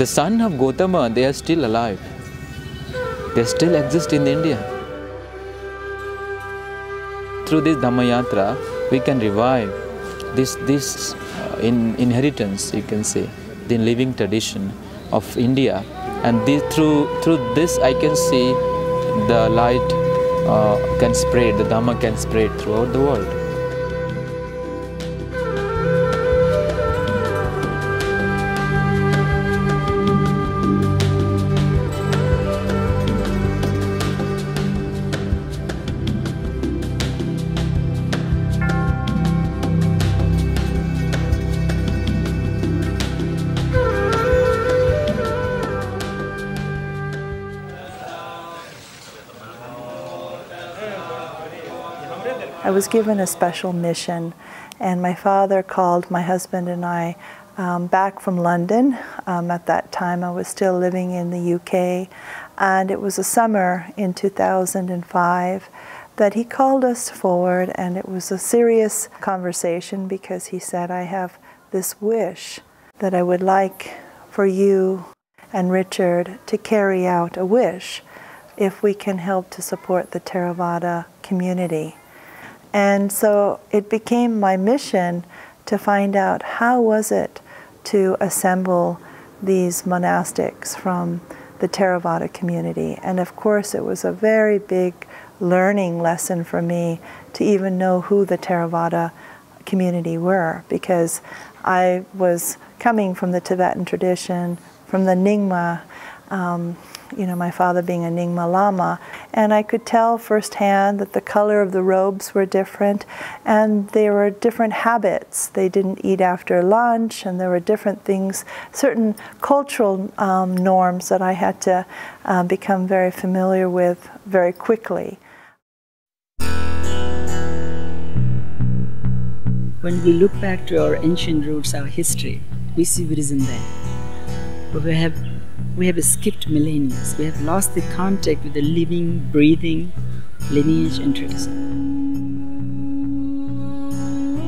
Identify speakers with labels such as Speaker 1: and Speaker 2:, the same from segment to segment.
Speaker 1: The son of Gautama, they are still alive. They still exist in India. Through this Dhammayatra, we can revive this inheritance, you can say, the living tradition of India. And through this, I can see the light can spread, the Dhamma can spread throughout the world.
Speaker 2: I was given a special mission, and my father called my husband and I back from London. At that time I was still living in the UK, and it was a summer in 2005 that he called us forward, and it was a serious conversation because he said, I have this wish that I would like for you and Richard to carry out a wish if we can help to support the Theravada community. And so it became my mission to find out how was it to assemble these monastics from the Theravada community. And of course it was a very big learning lesson for me to even know who the Theravada community were, because I was coming from the Tibetan tradition, from the Nyingma, you know, my father being a Nyingma Lama, and I could tell firsthand that the color of the robes were different, and there were different habits. They didn't eat after lunch, and there were different things, certain cultural norms that I had to become very familiar with very quickly.
Speaker 3: When we look back to our ancient roots, our history, we see Buddhism there. But we have skipped millennia. We have lost the contact with the living, breathing lineage and tradition.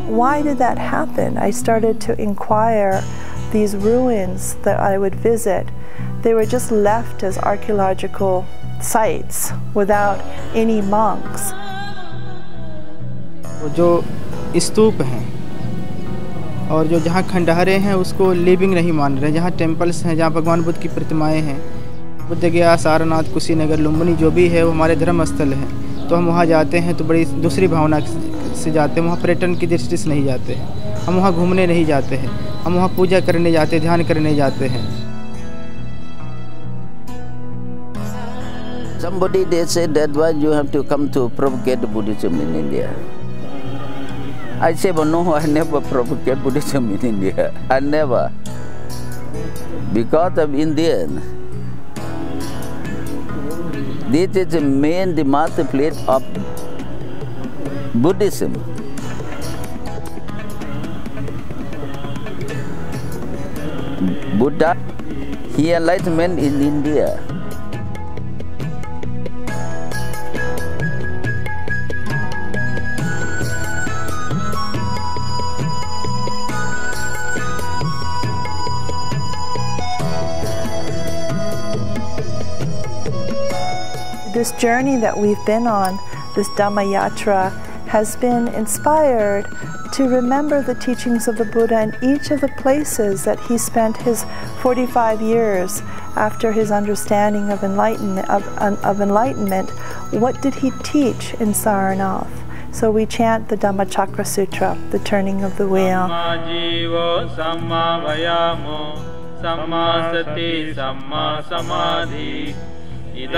Speaker 2: Why did that happen? I started to inquire these ruins that I would visit. They were just left as archaeological sites without any monks.
Speaker 4: जो स्तूप हैं और जो जहाँ खंडहरे हैं उसको living नहीं मान रहे, जहाँ टेम्पल्स हैं, जहाँ भगवान बुद्ध की प्रतिमाएं हैं, बुद्ध गया, सारनाथ, कुशीनगर, लुम्बिनी जो भी है वो हमारे धर्म स्थल है, तो हम वहाँ जाते हैं तो बड़ी दूसरी भावना से जाते हैं। वहाँ पर्यटन की दृष्टि से नहीं जाते हैं, हम वहाँ घूमने नहीं जाते हैं, हम वहाँ पूजा करने जाते हैं, ध्यान करने जाते हैं।
Speaker 5: Somebody they said that why you have to come to propagate Buddhism in India. I said, well, no, I never propagate Buddhism in India. I never. Because of Indian. This is the main, the birthplace of Buddhism. Buddha, he enlightenment in India.
Speaker 2: This journey that we've been on, this Dhammayatra, has been inspired to remember the teachings of the Buddha in each of the places that he spent his 45 years after his understanding of enlightenment. What did he teach in Sarnath? So we chant the Dhammachakra Sutra, the turning of the wheel. In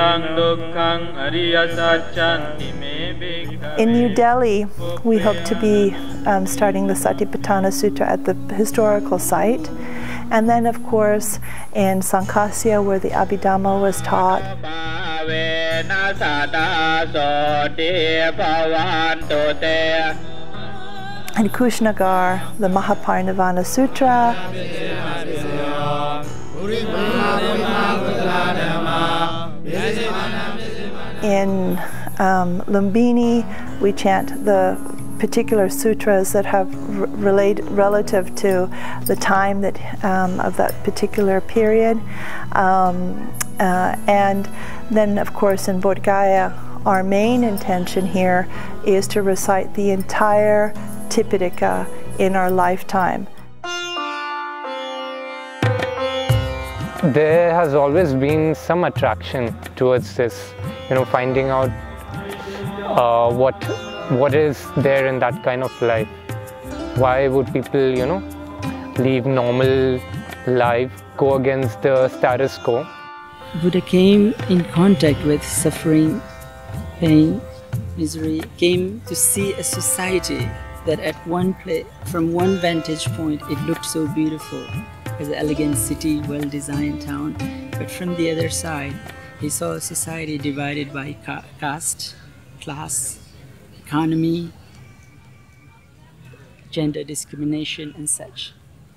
Speaker 2: New Delhi, we hope to be starting the Satipatthana Sutra at the historical site. And then, of course, in Sankasya, where the Abhidhamma was taught. In Kushinagar, the Mahaparinirvana Sutra. In Lumbini, we chant the particular sutras that have relative to the time that of that particular period, and then of course in Bodh Gaya our main intention here is to recite the entire Tipitaka in our lifetime.
Speaker 6: There has always been some attraction towards this, finding out what is there in that kind of life. Why would people, leave normal life, go against the status quo?
Speaker 3: Buddha came in contact with suffering, pain, misery, came to see a society that at one place, from one vantage point, it looked so beautiful, as an elegant city, well-designed town. But from the other side, he saw a society divided by caste, class, economy, gender discrimination and such.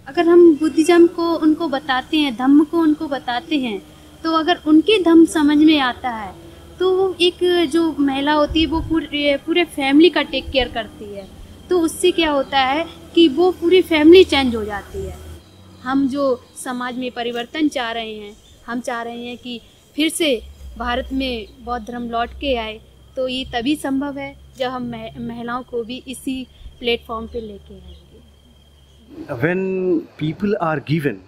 Speaker 7: अगर हम Buddhism को उनको बताते हैं, धम्म को उनको बताते हैं, तो अगर उनके धम्म समझ में आता है तो वो एक जो महिला होती है वो पूरे फैमिली का टेक केयर करती है, तो उससे क्या होता है कि वो पूरी फैमिली चेंज हो जाती है। हम जो समाज में परिवर्तन चाह रहे हैं, हम चाह रहे हैं कि फिर से भारत में बौद्ध धर्म लौट के आए, तो ये तभी संभव है जब हम महिलाओं को भी इसी प्लेटफॉर्म पे लेके आएंगे।
Speaker 8: When people are given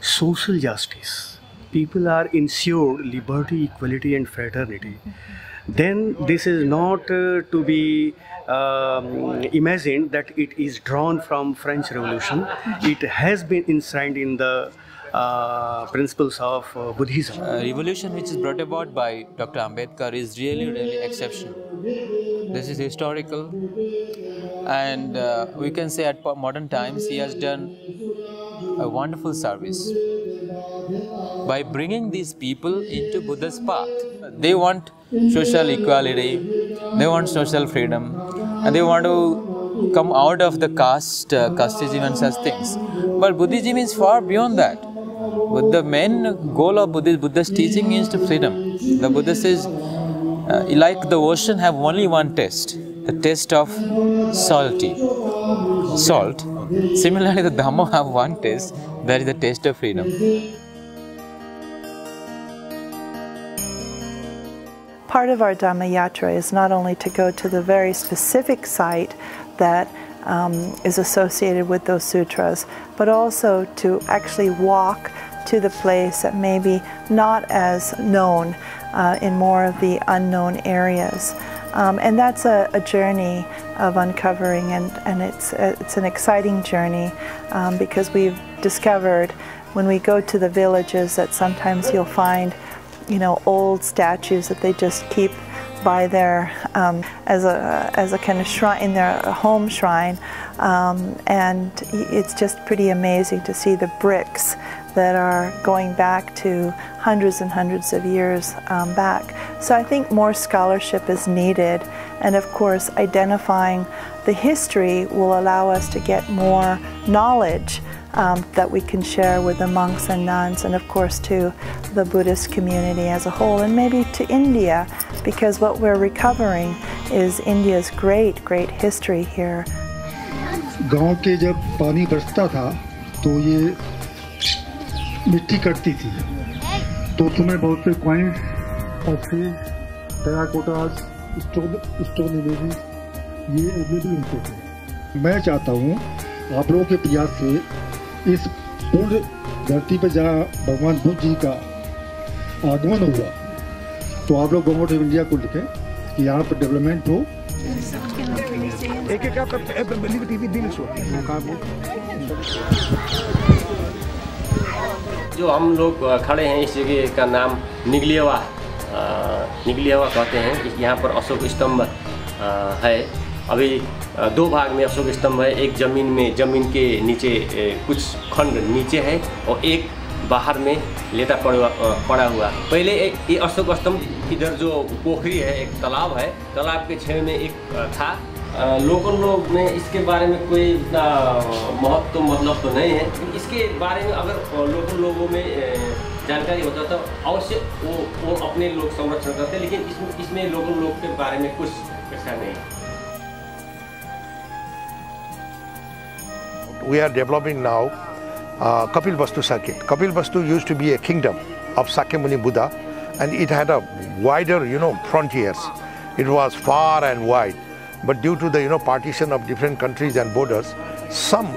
Speaker 8: social justice, people are ensured liberty, equality and fraternity, then this is not to be imagined that it is drawn from French Revolution. It has been enshrined in the principles of Buddhism.
Speaker 1: Revolution which is brought about by Dr. Ambedkar is really exceptional. This is historical, and we can say at modern times he has done a wonderful service by bringing these people into Buddha's path. They want social equality, they want social freedom, and they want to come out of the casteism and such things. But Buddhism is far beyond that. But the main goal of Buddha's teaching is to freedom. The Buddha says, like the ocean have only one taste, the taste of salt. Similarly, the Dhamma have one taste, that is the taste of freedom.
Speaker 2: Part of our Dhamma Yatra is not only to go to the very specific site that is associated with those sutras, but also to actually walk to the place that may be not as known in more of the unknown areas. And that's a journey of uncovering, and it's an exciting journey because we've discovered when we go to the villages that sometimes you'll find old statues that they just keep by their as a kind of shrine, in their home shrine, and it's just pretty amazing to see the bricks that are going back to hundreds and hundreds of years back. So I think more scholarship is needed, and of course identifying the history will allow us to get more knowledge that we can share with the monks and nuns, and of course to the Buddhist community as a whole, and maybe to India, because what we're recovering is India's great history here.
Speaker 9: गांव के जब पानी बरसता था तो ये मिट्टी कटती थी, तो उसमें बहुत से कॉइन्स और फिर टेराकोटास, स्टोन इमेजेस ये अवेलेबल होते थे। मैं चाहता हूँ आप लोगों के प्रयास से इस पूर्ण धरती पर जहाँ भगवान बुद्ध जी का आगमन हुआ, तो आप लोग गवर्नमेंट ऑफ इंडिया को लिखें कि यहाँ पर डेवलपमेंट हो।
Speaker 10: जो हम लोग खड़े हैं इस जगह का नाम निगलियावा कहते हैं। यहाँ पर अशोक स्तंभ है। अभी दो भाग में अशोक स्तंभ है, एक जमीन के नीचे कुछ खंड नीचे है और एक बाहर में लेटा पड़ा हुआ। पहले ये अशोक स्तंभ इधर जो पोखरी है, एक तालाब है, तालाब के छेड़ में एक था। लोकल लोग में इसके बारे में कोई महत्व मतलब तो नहीं है। इसके बारे में अगर लोकल लोगों में जानकारी होता तो अवश्य वो अपने लोग संरक्षण करते, लेकिन इसमें लोकल लोग के बारे में कुछ ऐसा नहीं।
Speaker 11: we are developing now Kapilvastu circuit. Kapilvastu used to be a kingdom of Sakyamuni Buddha, and it had a wider, frontiers. It was far and wide. But due to the, partition of different countries and borders, some,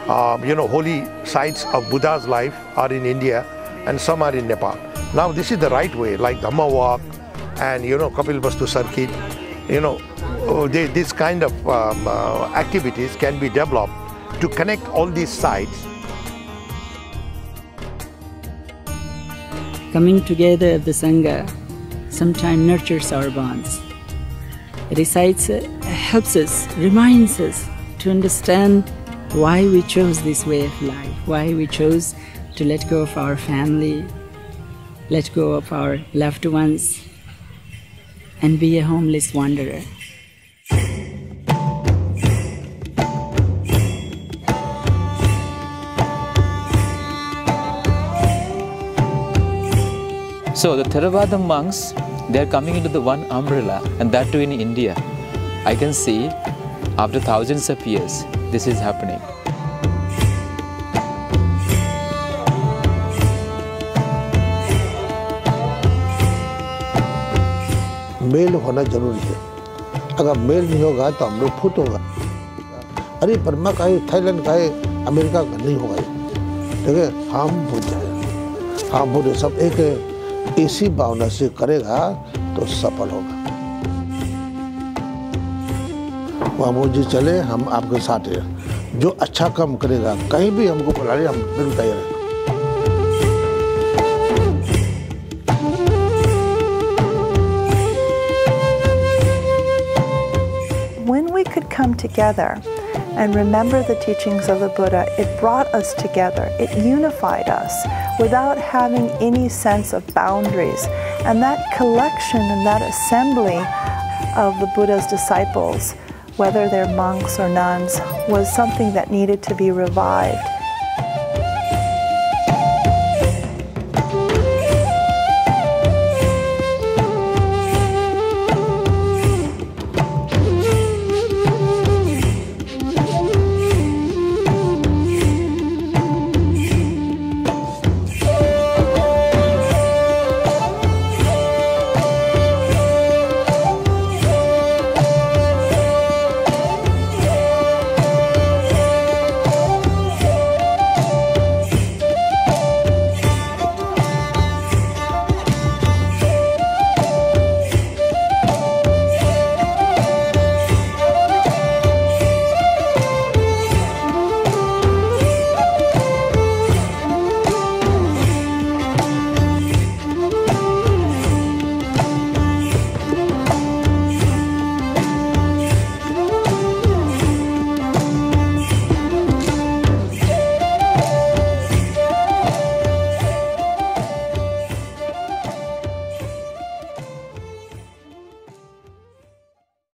Speaker 11: holy sites of Buddha's life are in India and some are in Nepal. Now this is the right way, like Dhamma walk and, Kapilvastu circuit, this kind of activities can be developed to connect all these sites.
Speaker 3: Coming together of the Sangha sometimes nurtures our bonds. It recites, helps us, reminds us to understand why we chose this way of life, why we chose to let go of our family, let go of our loved ones, and be a homeless wanderer.
Speaker 1: So the Theravada monks, they are coming into the one umbrella, and that too in India. I can see after thousands of years this is happening.
Speaker 12: मेल होना जरूरी है। अगर mail नहीं होगा तो हम लोग फुट होगा। अरे बर्मा का है, थाईलैंड का है, अमेरिका का नहीं होगा। ठीक है, हम बुद्ध हैं, हम बुद्ध सब एक ऐसी भावना से करेगा तो सफल होगा। बाबू जी चले, हम आपके साथ हैं। जो अच्छा काम करेगा, कहीं भी हमको बुला ले, हम बिल्कुल तैयार हैं।
Speaker 2: When we could come together and remember the teachings of the Buddha, it brought us together. It unified us without having any sense of boundaries. And that collection and that assembly of the Buddha's disciples, whether they're monks or nuns, was something that needed to be revived.